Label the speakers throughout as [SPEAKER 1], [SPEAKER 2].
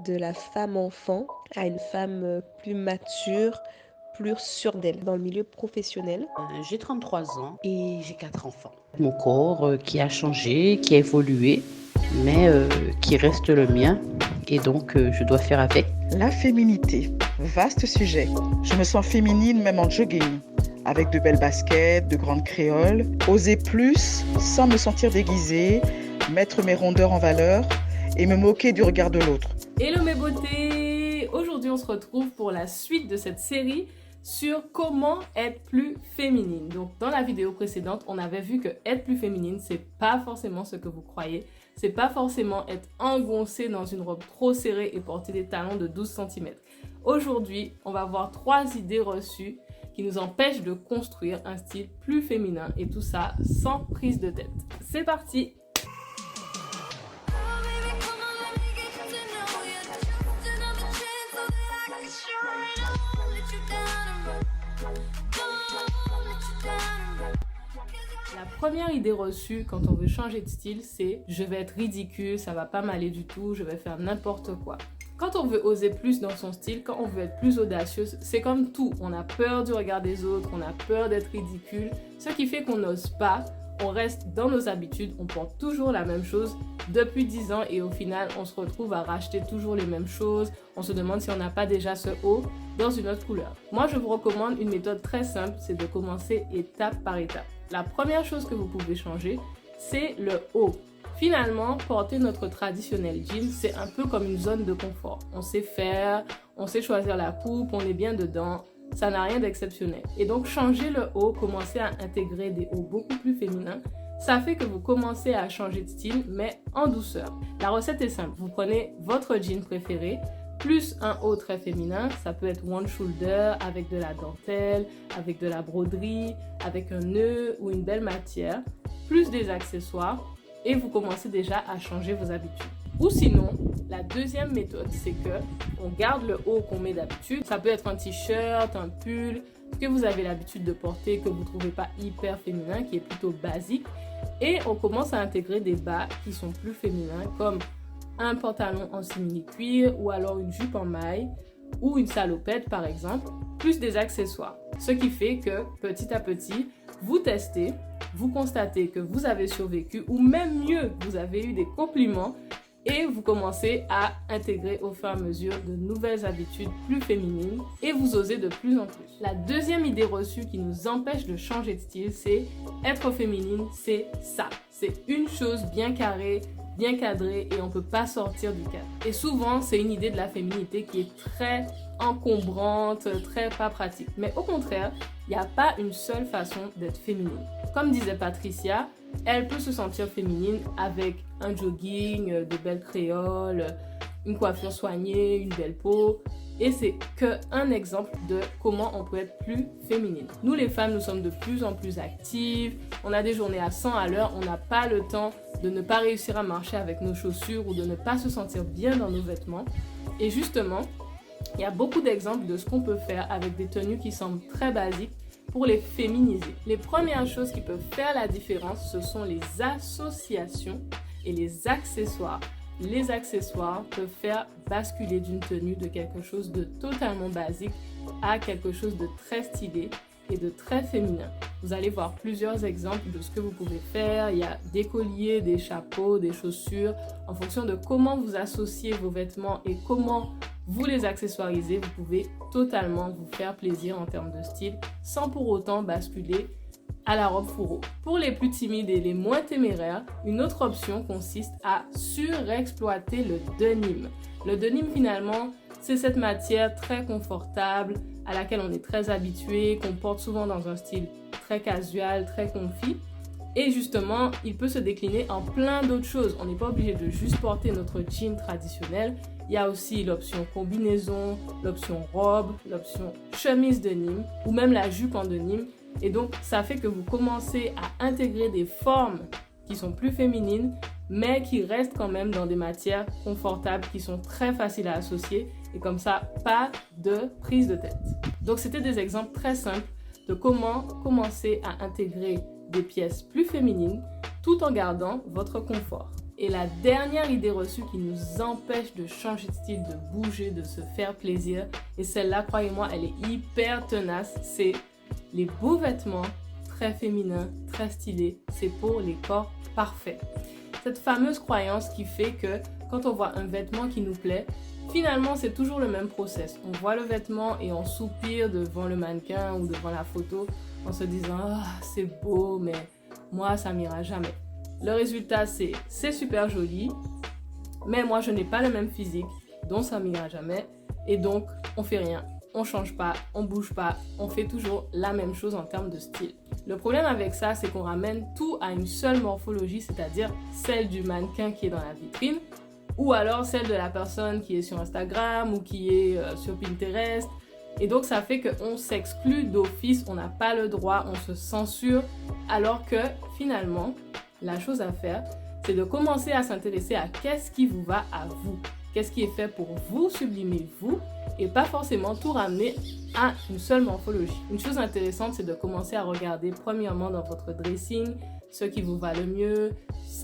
[SPEAKER 1] de la femme enfant à une femme plus mature, plus sûre d'elle dans le milieu professionnel.
[SPEAKER 2] J'ai 33 ans et j'ai 4 enfants. Mon corps qui a changé, qui a évolué, mais qui reste le mien et donc je dois faire avec.
[SPEAKER 3] La féminité, vaste sujet. Je me sens féminine même en jogging, avec de belles baskets, de grandes créoles. Oser plus sans me sentir déguisée, mettre mes rondeurs en valeur et me moquer du regard de l'autre.
[SPEAKER 4] Hello mes beautés! Aujourd'hui on se retrouve pour la suite de cette série sur comment être plus féminine. Donc dans la vidéo précédente, on avait vu que être plus féminine, c'est pas forcément ce que vous croyez. C'est pas forcément être engoncée dans une robe trop serrée et porter des talons de 12 cm. Aujourd'hui, on va voir 3 idées reçues qui nous empêchent de construire un style plus féminin et tout ça sans prise de tête. C'est parti! La première idée reçue quand on veut changer de style, c'est « je vais être ridicule, ça va pas m'aller du tout, je vais faire n'importe quoi ». Quand on veut oser plus dans son style, quand on veut être plus audacieuse, c'est comme tout. On a peur du regard des autres, on a peur d'être ridicule, ce qui fait qu'on n'ose pas, on reste dans nos habitudes, on porte toujours la même chose depuis 10 ans et au final, on se retrouve à racheter toujours les mêmes choses. On se demande si on n'a pas déjà ce haut dans une autre couleur. Moi, je vous recommande une méthode très simple, c'est de commencer étape par étape. La première chose que vous pouvez changer, c'est le haut. Finalement, porter notre traditionnel jean, c'est un peu comme une zone de confort. On sait faire, on sait choisir la coupe, on est bien dedans. Ça n'a rien d'exceptionnel. Et donc, changer le haut, commencer à intégrer des hauts beaucoup plus féminins, ça fait que vous commencez à changer de style, mais en douceur. La recette est simple. Vous prenez votre jean préféré, plus un haut très féminin. Ça peut être one shoulder avec de la dentelle, avec de la broderie, avec un nœud ou une belle matière, plus des accessoires. Et vous commencez déjà à changer vos habitudes. Ou sinon, la deuxième méthode, c'est que on garde le haut qu'on met d'habitude. Ça peut être un t-shirt, un pull que vous avez l'habitude de porter, que vous ne trouvez pas hyper féminin, qui est plutôt basique. Et on commence à intégrer des bas qui sont plus féminins, comme un pantalon en simili-cuir ou alors une jupe en maille ou une salopette par exemple, plus des accessoires. Ce qui fait que petit à petit, vous testez, vous constatez que vous avez survécu ou même mieux, vous avez eu des compliments et vous commencez à intégrer au fur et à mesure de nouvelles habitudes plus féminines et vous osez de plus en plus. La deuxième idée reçue qui nous empêche de changer de style, c'est être féminine, c'est ça. C'est une chose bien carrée, bien cadrée et on ne peut pas sortir du cadre. Et souvent, c'est une idée de la féminité qui est très encombrante, très pas pratique. Mais au contraire, il n'y a pas une seule façon d'être féminine. Comme disait Patricia, elle peut se sentir féminine avec un jogging, de belles créoles, une coiffure soignée, une belle peau. Et c'est qu'un exemple de comment on peut être plus féminine. Nous les femmes, nous sommes de plus en plus actives, on a des journées à 100 à l'heure, on n'a pas le temps de ne pas réussir à marcher avec nos chaussures ou de ne pas se sentir bien dans nos vêtements. Et justement, il y a beaucoup d'exemples de ce qu'on peut faire avec des tenues qui semblent très basiques pour les féminiser. Les premières choses qui peuvent faire la différence, ce sont les associations et les accessoires. Les accessoires peuvent faire basculer d'une tenue de quelque chose de totalement basique à quelque chose de très stylé et de très féminin. Vous allez voir plusieurs exemples de ce que vous pouvez faire. Il y a des colliers, des chapeaux, des chaussures. En fonction de comment vous associez vos vêtements et comment vous les accessoirisez, vous pouvez totalement vous faire plaisir en termes de style sans pour autant basculer à la robe fourreau. Pour les plus timides et les moins téméraires, une autre option consiste à surexploiter le denim. Le denim finalement, c'est cette matière très confortable à laquelle on est très habitué, qu'on porte souvent dans un style très casual, très comfy. Et justement, il peut se décliner en plein d'autres choses. On n'est pas obligé de juste porter notre jean traditionnel. Il y a aussi l'option combinaison, l'option robe, l'option chemise denim ou même la jupe en denim. Et donc, ça fait que vous commencez à intégrer des formes qui sont plus féminines, mais qui restent quand même dans des matières confortables, qui sont très faciles à associer. Et comme ça, pas de prise de tête. Donc, c'était des exemples très simples de comment commencer à intégrer des pièces plus féminines tout en gardant votre confort. Et la dernière idée reçue qui nous empêche de changer de style, de bouger, de se faire plaisir, et celle-là, croyez-moi, elle est hyper tenace, c'est les beaux vêtements très féminins, très stylés, c'est pour les corps parfaits. Cette fameuse croyance qui fait que quand on voit un vêtement qui nous plaît, finalement c'est toujours le même process. On voit le vêtement et on soupire devant le mannequin ou devant la photo en se disant « Ah, c'est beau, mais moi ça m'ira jamais ». Le résultat c'est super joli, mais moi je n'ai pas le même physique, donc ça m'ira jamais. Et donc on fait rien, on change pas, on bouge pas, on fait toujours la même chose en termes de style. Le problème avec ça, c'est qu'on ramène tout à une seule morphologie, c'est-à-dire celle du mannequin qui est dans la vitrine, ou alors celle de la personne qui est sur Instagram ou qui est sur Pinterest. Et donc ça fait qu'on s'exclut d'office, on n'a pas le droit, on se censure, alors que finalement, la chose à faire, c'est de commencer à s'intéresser à qu'est-ce qui vous va à vous, qu'est-ce qui est fait pour vous sublimer vous, et pas forcément tout ramener à une seule morphologie. Une chose intéressante, c'est de commencer à regarder premièrement dans votre dressing ce qui vous va le mieux,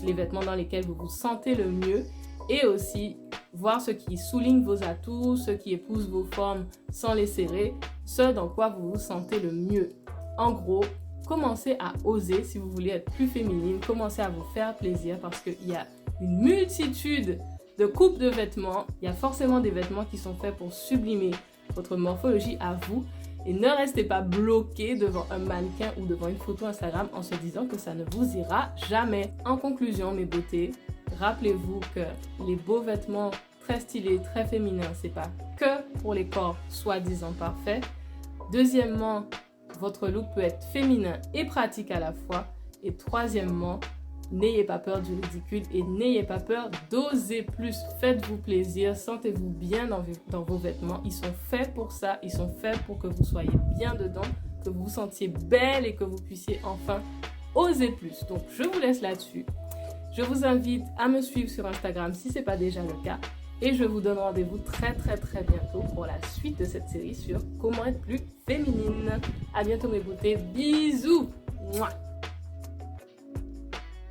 [SPEAKER 4] les vêtements dans lesquels vous vous sentez le mieux, et aussi voir ce qui souligne vos atouts, ce qui épouse vos formes sans les serrer, ce dans quoi vous vous sentez le mieux. En gros, commencez à oser si vous voulez être plus féminine, commencez à vous faire plaisir parce qu'il y a une multitude de coupes de vêtements. Il y a forcément des vêtements qui sont faits pour sublimer votre morphologie à vous. Et ne restez pas bloqué devant un mannequin ou devant une photo Instagram en se disant que ça ne vous ira jamais. En conclusion, mes beautés, rappelez-vous que les beaux vêtements très stylés, très féminins, c'est pas que pour les corps soi-disant parfaits. Deuxièmement, votre look peut être féminin et pratique à la fois. Et troisièmement, n'ayez pas peur du ridicule et n'ayez pas peur d'oser plus. Faites-vous plaisir, sentez-vous bien dans vos vêtements. Ils sont faits pour ça, ils sont faits pour que vous soyez bien dedans, que vous vous sentiez belle et que vous puissiez enfin oser plus. Donc je vous laisse là-dessus. Je vous invite à me suivre sur Instagram si ce n'est pas déjà le cas. Et je vous donne rendez-vous très bientôt pour la suite de cette série sur comment être plus féminine. À bientôt mes beautés, bisous. Mouah.